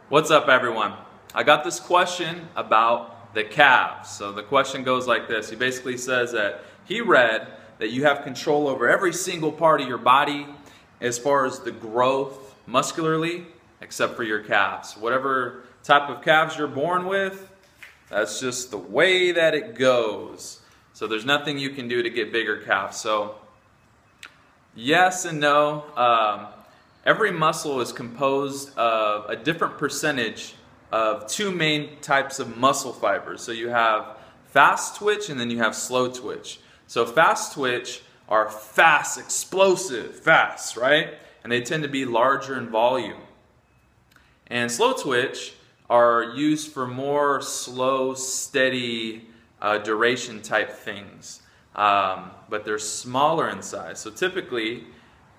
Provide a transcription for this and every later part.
What's up, everyone? I got this question about the calves. So the question goes like this. He basically says that he read that you have control over every single part of your body as far as the growth muscularly, except for your calves. Whatever type of calves you're born with, that's just the way that it goes. So there's nothing you can do to get bigger calves. So yes and no. Every muscle is composed of a different percentage of two main types of muscle fibers. So you have fast twitch and then you have slow twitch. So fast twitch are fast, explosive, fast, right? And they tend to be larger in volume. And slow twitch are used for more slow, steady duration type things. But they're smaller in size. So typically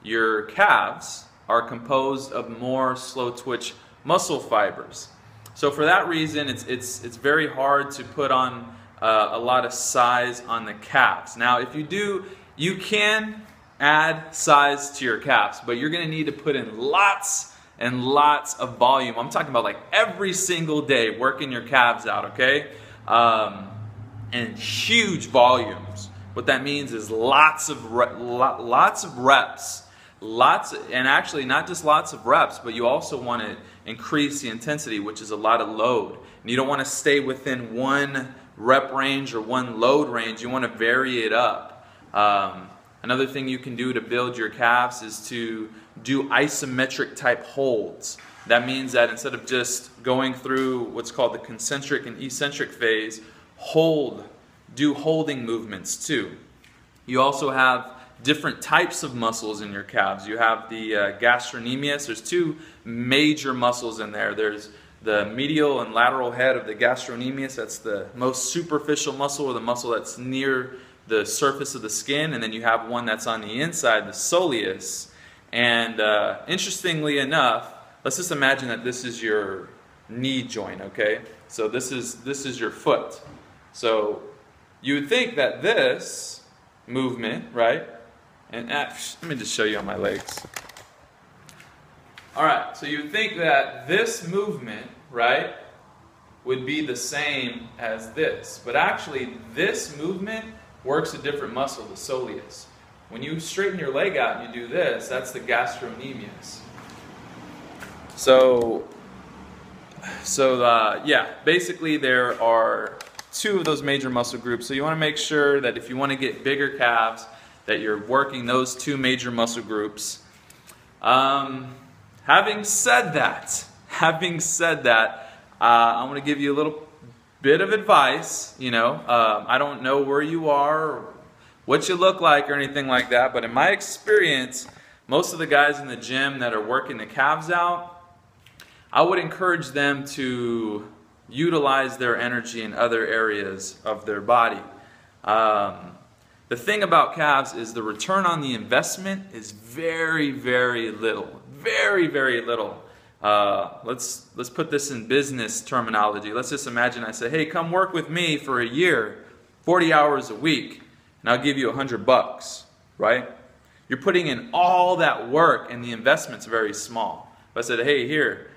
your calves are composed of more slow twitch muscle fibers. So for that reason, it's very hard to put on a lot of size on the calves. Now, if you do, you can add size to your calves, but you're going to need to put in lots and lots of volume. I'm talking about like every single day working your calves out, okay? And huge volumes. What that means is lots of reps. And actually not just lots of reps, but you also want to increase the intensity, which is a lot of load. And you don't want to stay within one rep range or one load range. You want to vary it up. Another thing you can do to build your calves is to do isometric type holds. That means that instead of just going through what's called the concentric and eccentric phase, do holding movements too. You also have different types of muscles in your calves. You have the gastrocnemius. There's two major muscles in there. There's the medial and lateral head of the gastrocnemius. That's the most superficial muscle, or the muscle that's near the surface of the skin. And then you have one that's on the inside, the soleus. And interestingly enough, let's just imagine that this is your knee joint, okay? So this is your foot. So you would think that this movement, right? And let me just show you on my legs. Alright, so you would think that this movement, right, would be the same as this. But actually, this movement works a different muscle, the soleus. When you straighten your leg out and you do this, that's the gastrocnemius. Yeah, basically there are two of those major muscle groups. So you want to make sure that if you want to get bigger calves, that you're working those two major muscle groups. Having said that, I'm going to give you a little bit of advice. You know, I don't know where you are, or what you look like, or anything like that. But in my experience, most of the guys in the gym that are working the calves out, I would encourage them to utilize their energy in other areas of their body. The thing about calves is the return on the investment is very, very little. Very, very little. Let's put this in business terminology. Let's just imagine I say, hey, come work with me for a year, 40 hours a week, and I'll give you $100, right? You're putting in all that work and the investment's very small. If I said, hey, here,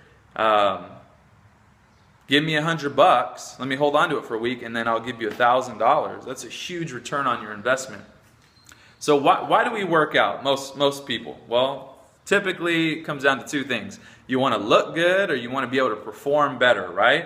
give me $100, let me hold on to it for a week, and then I'll give you $1,000. That's a huge return on your investment. So why do we work out, most people? Well, typically it comes down to two things. You want to look good, or you want to be able to perform better, right?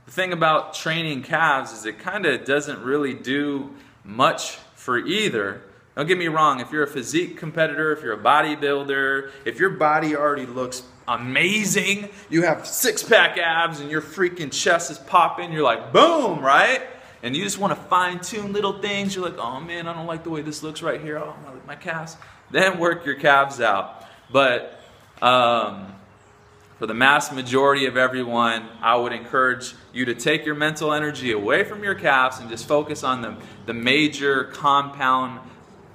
The thing about training calves is it kind of doesn't really do much for either. Don't get me wrong, if you're a physique competitor, if you're a bodybuilder, if your body already looks amazing, you have six-pack abs and your freaking chest is popping, you're like, boom, right? And you just want to fine-tune little things. You're like, oh man, I don't like the way this looks right here. Oh, my calves. Then work your calves out. But for the mass majority of everyone, I would encourage you to take your mental energy away from your calves and just focus on the major compound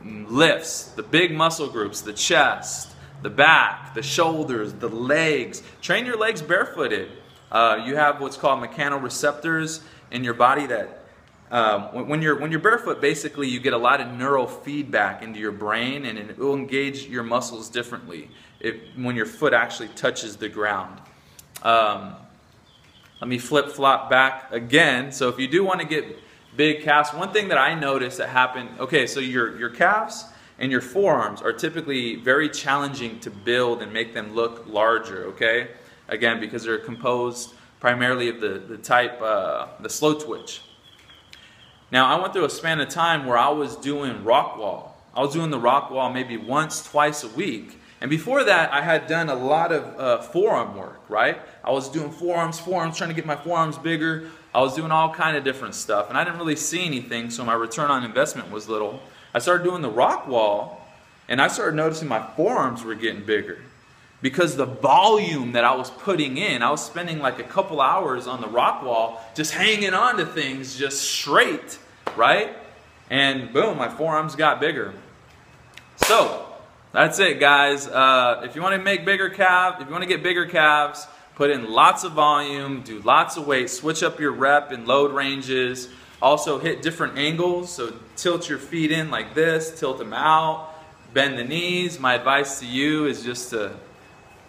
lifts, the big muscle groups, the chest, the back, the shoulders, the legs. Train your legs barefooted. You have what's called mechanoreceptors in your body that when you're barefoot, basically you get a lot of neural feedback into your brain, and it will engage your muscles differently when your foot actually touches the ground. Let me flip-flop back again. So if you do want to get big calves, one thing that I noticed that happened, okay, so your calves and your forearms are typically very challenging to build and make them look larger, okay? Again, because they're composed primarily of the type, the slow twitch. Now, I went through a span of time where I was doing rock wall. I was doing the rock wall maybe once, twice a week. And before that, I had done a lot of forearm work, right? I was doing forearms, trying to get my forearms bigger. I was doing all kind of different stuff. And I didn't really see anything, so my return on investment was little. I started doing the rock wall, and I started noticing my forearms were getting bigger. Because the volume that I was putting in, I was spending like a couple hours on the rock wall, just hanging on to things just straight, right? And boom, my forearms got bigger. So, that's it, guys. If you want to make bigger calves, if you want to get bigger calves, put in lots of volume, do lots of weight, switch up your rep and load ranges. Also hit different angles, so tilt your feet in like this, tilt them out, bend the knees. My advice to you is just to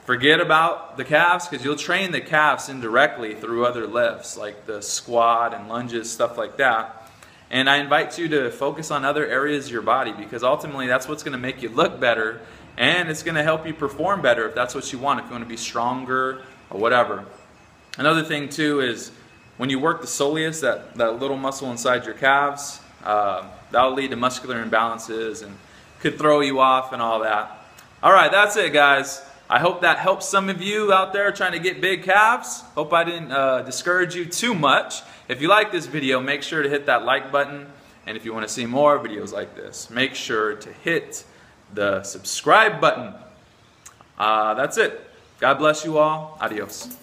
forget about the calves, because you'll train the calves indirectly through other lifts like the squat and lunges, stuff like that. And I invite you to focus on other areas of your body, because ultimately that's what's going to make you look better, and it's going to help you perform better if that's what you want, if you want to be stronger or whatever. Another thing too is when you work the soleus, that little muscle inside your calves, that'll lead to muscular imbalances and could throw you off and all that. All right, that's it, guys. I hope that helps some of you out there trying to get big calves. Hope I didn't discourage you too much. If you like this video, make sure to hit that like button. And if you want to see more videos like this, make sure to hit the subscribe button. That's it. God bless you all. Adios.